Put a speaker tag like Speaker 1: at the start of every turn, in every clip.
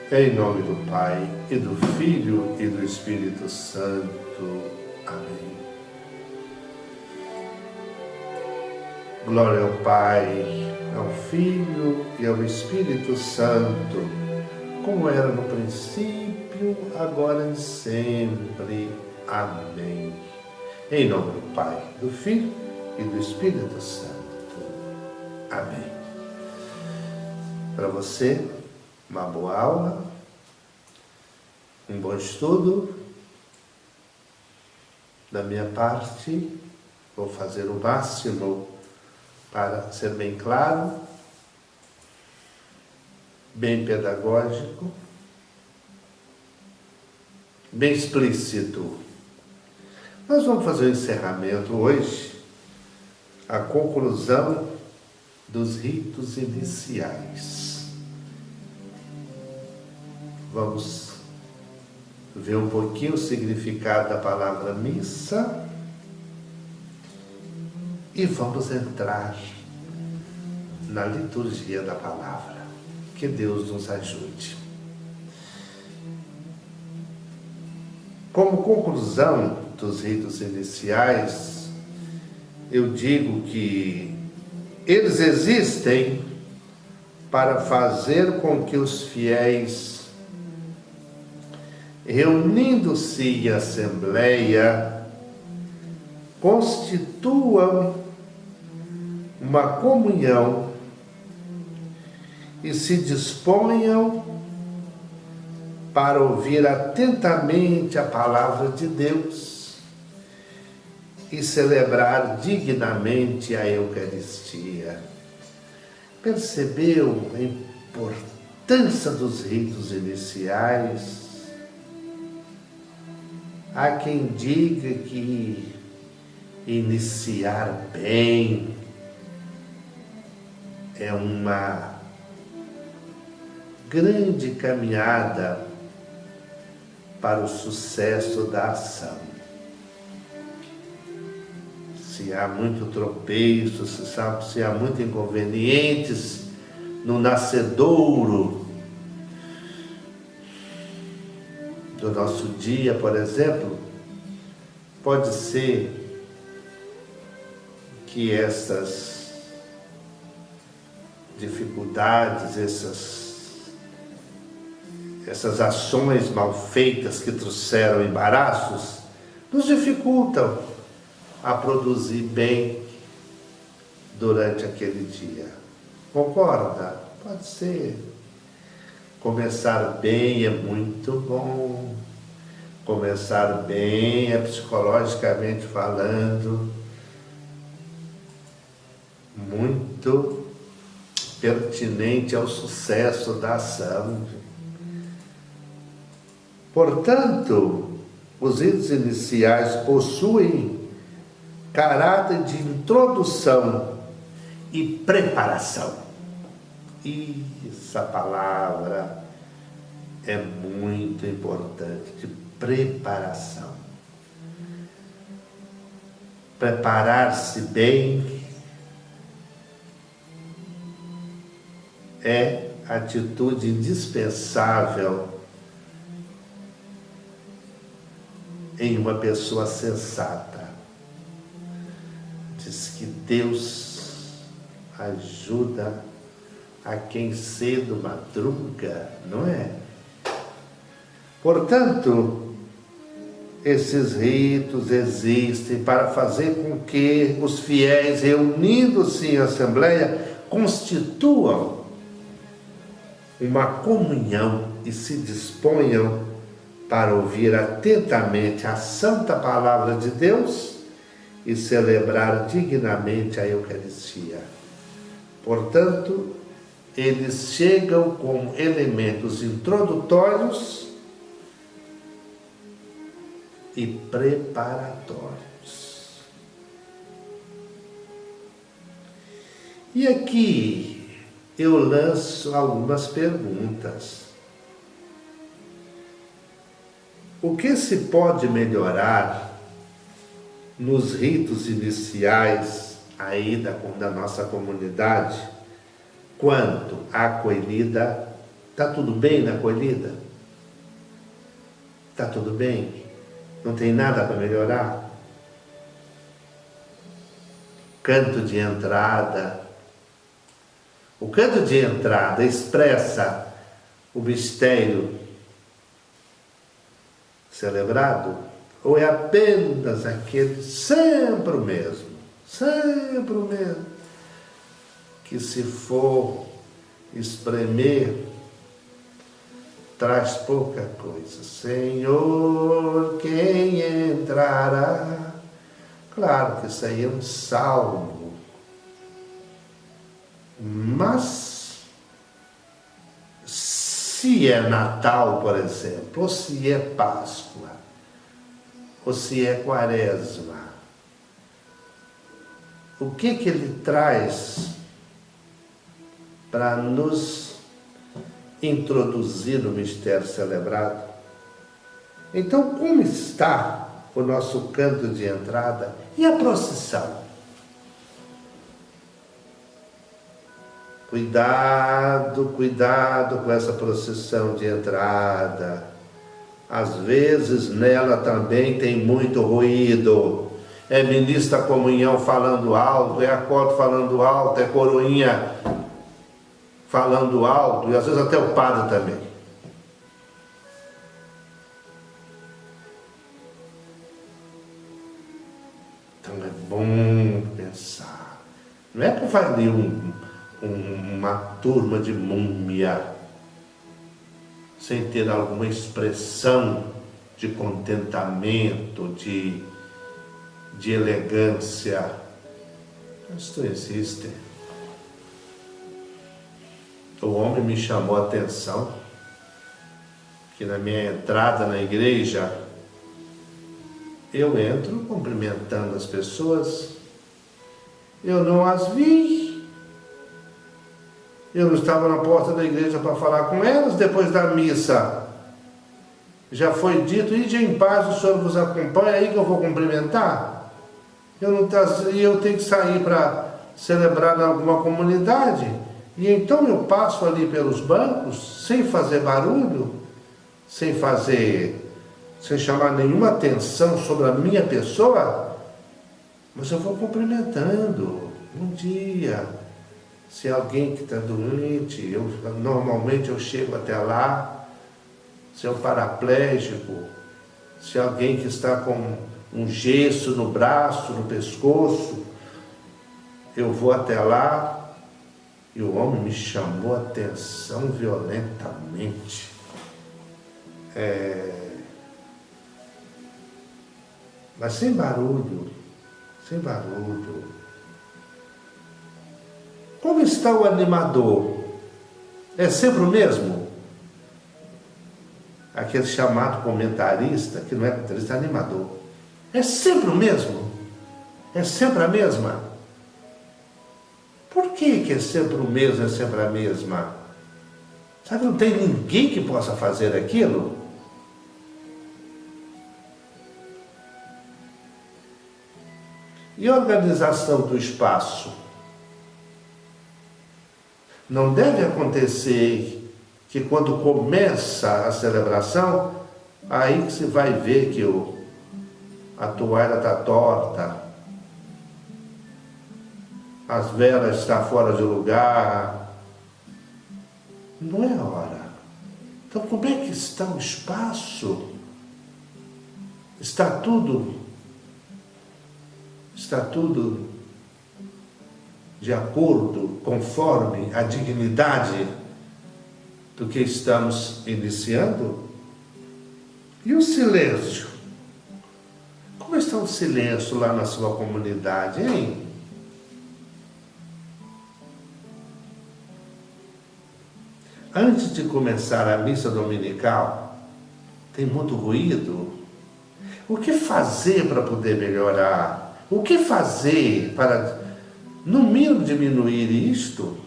Speaker 1: Em nome do Pai, e do Filho, e do Espírito Santo. Amém. Glória ao Pai, ao Filho e ao Espírito Santo, como era no princípio, agora e sempre. Amém. Em nome do Pai, do Filho e do Espírito Santo. Amém. Para você, uma boa aula, um bom estudo. Da minha parte, vou fazer o máximo para ser bem claro, bem pedagógico, bem explícito. Nós vamos fazer o encerramento hoje, a conclusão dos ritos iniciais. Vamos ver um pouquinho o significado da palavra missa e vamos entrar na liturgia da palavra. Que Deus nos ajude. Como conclusão dos ritos iniciais, eu digo que eles existem para fazer com que os fiéis, reunindo-se em assembleia, constituam uma comunhão e se disponham para ouvir atentamente a palavra de Deus e celebrar dignamente a Eucaristia. Percebeu a importância dos ritos iniciais? Há quem diga que iniciar bem é uma grande caminhada para o sucesso da ação. Se há muito tropeço, se há muito inconvenientes no nascedouro do nosso dia, por exemplo, pode ser que essas dificuldades, essas ações mal feitas que trouxeram embaraços, nos dificultam a produzir bem durante aquele dia. Concorda? Pode ser. Começar bem é muito bom. Começar bem é, psicologicamente falando, muito pertinente ao sucesso da ação. Portanto, os ritos iniciais possuem caráter de introdução e preparação. E essa palavra é muito importante, de preparação. Preparar-se bem é atitude indispensável em uma pessoa sensata. Diz que Deus ajuda a quem cedo madruga, não é? Portanto, esses ritos existem para fazer com que os fiéis, reunindo-se em assembleia, constituam uma comunhão e se disponham para ouvir atentamente a santa palavra de Deus e celebrar dignamente a Eucaristia. Portanto, eles chegam com elementos introdutórios e preparatórios. E aqui eu lanço algumas perguntas. O que se pode melhorar nos ritos iniciais aí da nossa comunidade quanto à acolhida? Está tudo bem na acolhida? Está tudo bem? Não tem nada para melhorar? Canto de entrada. O canto de entrada expressa o mistério celebrado? Ou é apenas aquele sempre o mesmo, que se for espremer, traz pouca coisa. Senhor, quem entrará? Claro que isso aí é um salmo, mas se é Natal, por exemplo, ou se é Páscoa, ou se é Quaresma, o que ele traz para nos introduzir no mistério celebrado? Então, como está o nosso canto de entrada e a procissão? Cuidado com essa procissão de entrada. Às vezes nela também tem muito ruído. É ministro da comunhão falando alto, é acólito falando alto, é coroinha falando alto, e às vezes até o padre também. Então é bom pensar. Não é para fazer uma turma de múmia sem ter alguma expressão de contentamento, de elegância. Isto existe. O homem me chamou a atenção que na minha entrada na igreja eu entro cumprimentando as pessoas, eu não as vi. Eu não estava na porta da igreja para falar com elas. Depois da missa já foi dito: ide em paz, o Senhor vos acompanha, aí que eu vou cumprimentar. Eu tenho que sair para celebrar em alguma comunidade, e então eu passo ali pelos bancos sem fazer barulho, sem chamar nenhuma atenção sobre a minha pessoa, mas eu vou cumprimentando. Bom dia. Se alguém que está doente, normalmente eu chego até lá. Se é um paraplégico, se é alguém que está com um gesso no braço, no pescoço, eu vou até lá. E o homem me chamou a atenção violentamente. Mas sem barulho. Como está o animador? É sempre o mesmo? Aquele chamado comentarista, que não é comentarista, é animador. É sempre o mesmo? É sempre a mesma? Por que é sempre o mesmo, é sempre a mesma? Sabe, não tem ninguém que possa fazer aquilo? E a organização do espaço? Não deve acontecer que quando começa a celebração, aí que se vai ver que a toalha está torta, as velas estão fora de lugar. Não é hora. Então como é que está o espaço? Está tudo de acordo, conforme a dignidade do que estamos iniciando? E o silêncio? Como está o silêncio lá na sua comunidade, hein? Antes de começar a missa dominical, tem muito ruído. O que fazer para poder melhorar? O que fazer para, no mínimo, diminuir isto?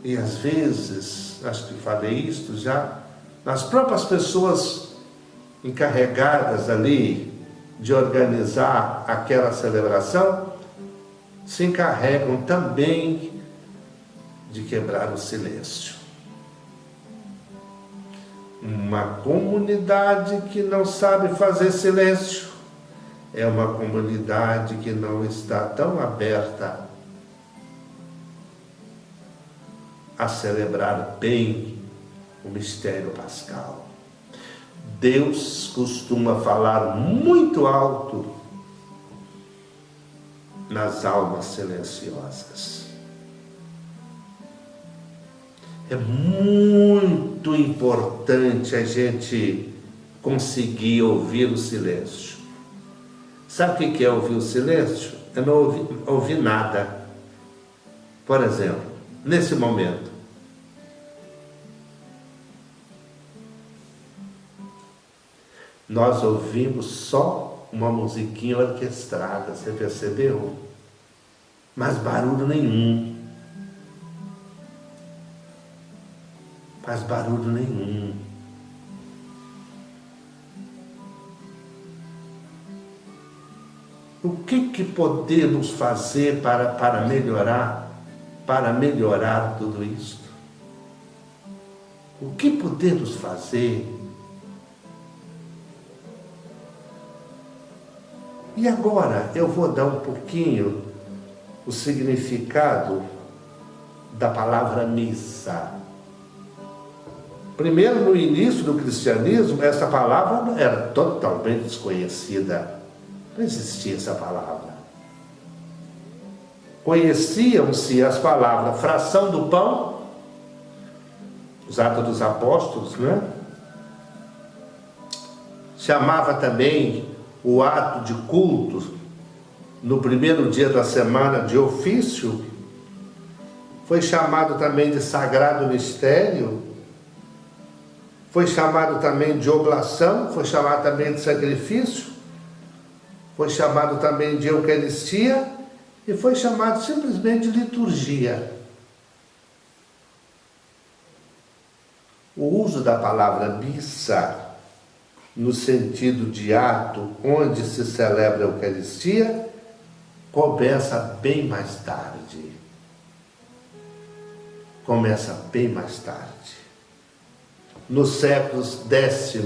Speaker 1: E às vezes, acho que falei isto já, as próprias pessoas encarregadas ali de organizar aquela celebração se encarregam também de quebrar o silêncio. Uma comunidade que não sabe fazer silêncio é uma comunidade que não está tão aberta a celebrar bem o mistério pascal. Deus costuma falar muito alto nas almas silenciosas. É muito importante a gente conseguir ouvir o silêncio. Sabe o que é ouvir o silêncio? É não ouvir nada. Por exemplo, nesse momento, nós ouvimos só uma musiquinha orquestrada, você percebeu? Mas barulho nenhum. Faz barulho nenhum. O que podemos fazer para melhorar tudo isso? O que podemos fazer? E agora eu vou dar um pouquinho o significado da palavra missa. Primeiro, no início do cristianismo, essa palavra era totalmente desconhecida. Não existia essa palavra. Conheciam-se as palavras fração do pão, os Atos dos Apóstolos, né? Chamava também o ato de culto no primeiro dia da semana de ofício. Foi chamado também de sagrado mistério. Foi chamado também de oblação, foi chamado também de sacrifício, foi chamado também de Eucaristia e foi chamado simplesmente de liturgia. O uso da palavra missa, no sentido de ato onde se celebra a Eucaristia, começa bem mais tarde. Começa bem mais tarde. Nos séculos X e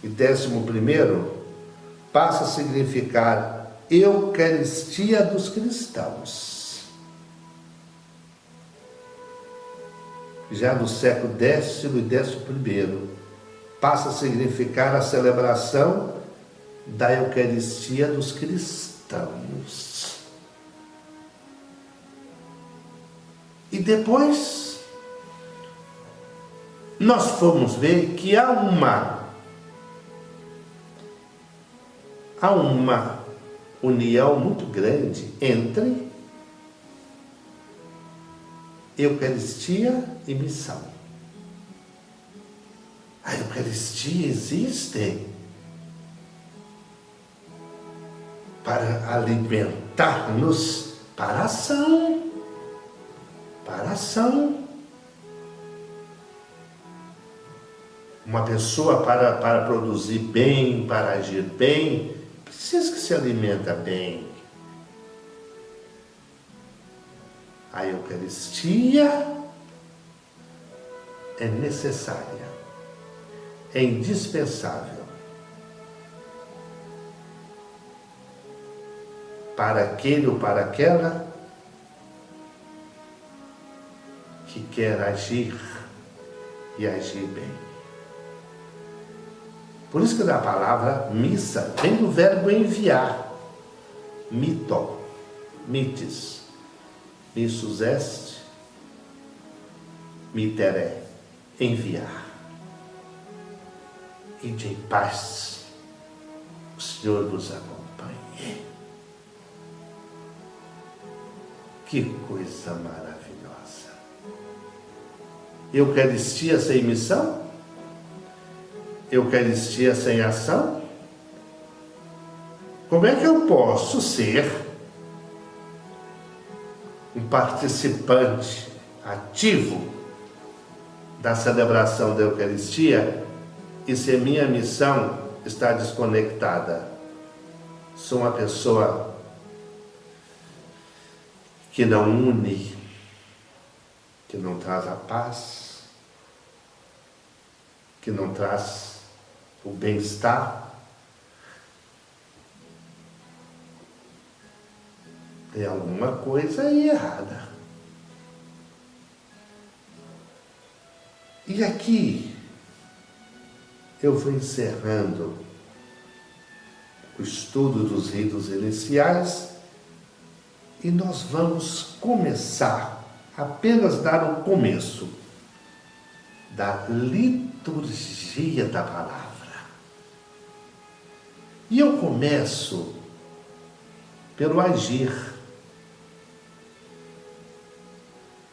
Speaker 1: XI, passa a significar Eucaristia dos cristãos. Já no século X e XI, passa a significar a celebração da Eucaristia dos cristãos. E depois nós fomos ver que há uma união muito grande entre Eucaristia e missão. A Eucaristia existe para alimentar-nos para a ação. Para a ação. Uma pessoa para produzir bem, para agir bem, precisa que se alimenta bem. A Eucaristia é necessária, é indispensável para aquele ou para aquela que quer agir e agir bem. Por isso que da palavra missa vem do verbo enviar. Mito, mites, missus est, mitere, enviar. Ide em paz, o Senhor vos acompanhe. Que coisa maravilhosa! Eucaristia sem missão? Eucaristia sem ação? Como é que eu posso ser um participante ativo da celebração da Eucaristia e se minha missão está desconectada? Sou uma pessoa que não une, que não traz a paz, que não traz o bem-estar. Tem alguma coisa aí errada. E aqui eu vou encerrando o estudo dos ritos iniciais e nós vamos começar, apenas dar o começo da liturgia da palavra. E eu começo pelo agir,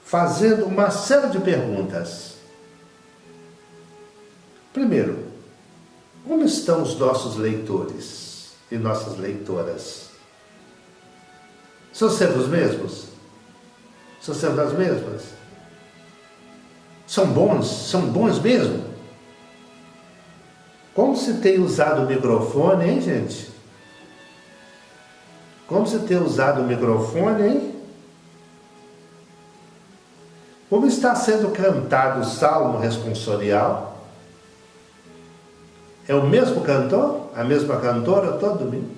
Speaker 1: fazendo uma série de perguntas. Primeiro, como estão os nossos leitores e nossas leitoras? São sempre os mesmos? São sempre as mesmas? São bons? São bons mesmo? Como se tem usado o microfone, hein, gente? Como se tem usado o microfone, hein? Como está sendo cantado o salmo responsorial? É o mesmo cantor? A mesma cantora todo domingo?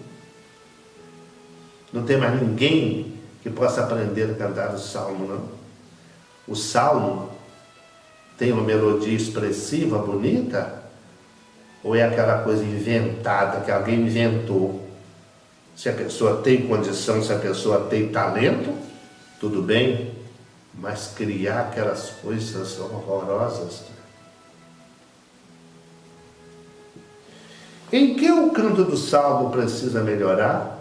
Speaker 1: Não tem mais ninguém que possa aprender a cantar o salmo, não? O salmo tem uma melodia expressiva, bonita? Ou é aquela coisa inventada que alguém inventou? Se a pessoa tem condição, se a pessoa tem talento, tudo bem, mas criar aquelas coisas horrorosas. Em que o canto do salmo precisa melhorar?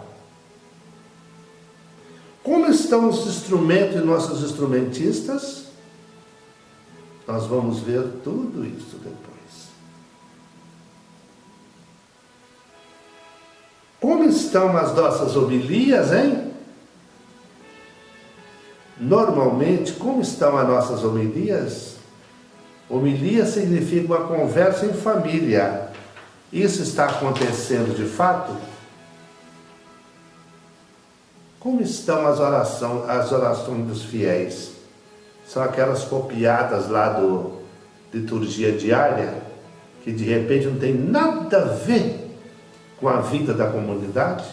Speaker 1: Como estão os instrumentos e nossos instrumentistas? Nós vamos ver tudo isso depois. Como estão as nossas homilias, hein? Normalmente, como estão as nossas homilias? Homilia significa uma conversa em família. Isso está acontecendo de fato? Como estão as orações dos fiéis? São aquelas copiadas lá do liturgia diária, que de repente não tem nada a ver com a vida da comunidade?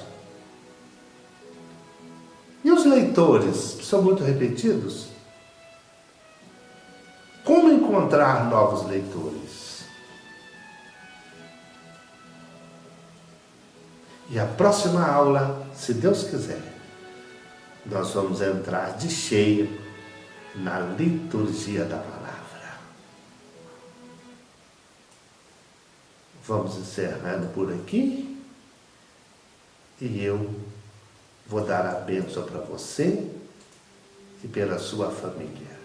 Speaker 1: E os leitores, que são muito repetidos? Como encontrar novos leitores? E a próxima aula, se Deus quiser, nós vamos entrar de cheio na liturgia da palavra. Vamos encerrando por aqui e eu vou dar a bênção para você e pela sua família.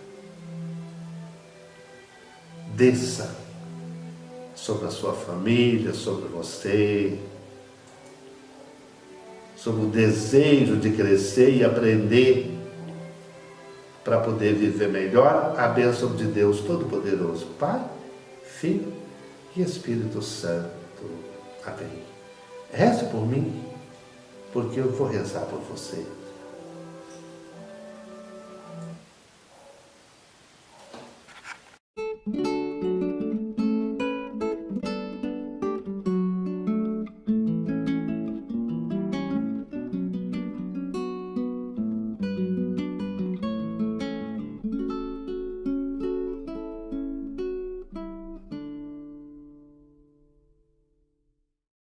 Speaker 1: Desça sobre a sua família, sobre você, sobre o desejo de crescer e aprender para poder viver melhor, a bênção de Deus Todo-Poderoso, Pai, Filho e Espírito Santo. Amém. Reze por mim, porque eu vou rezar por você.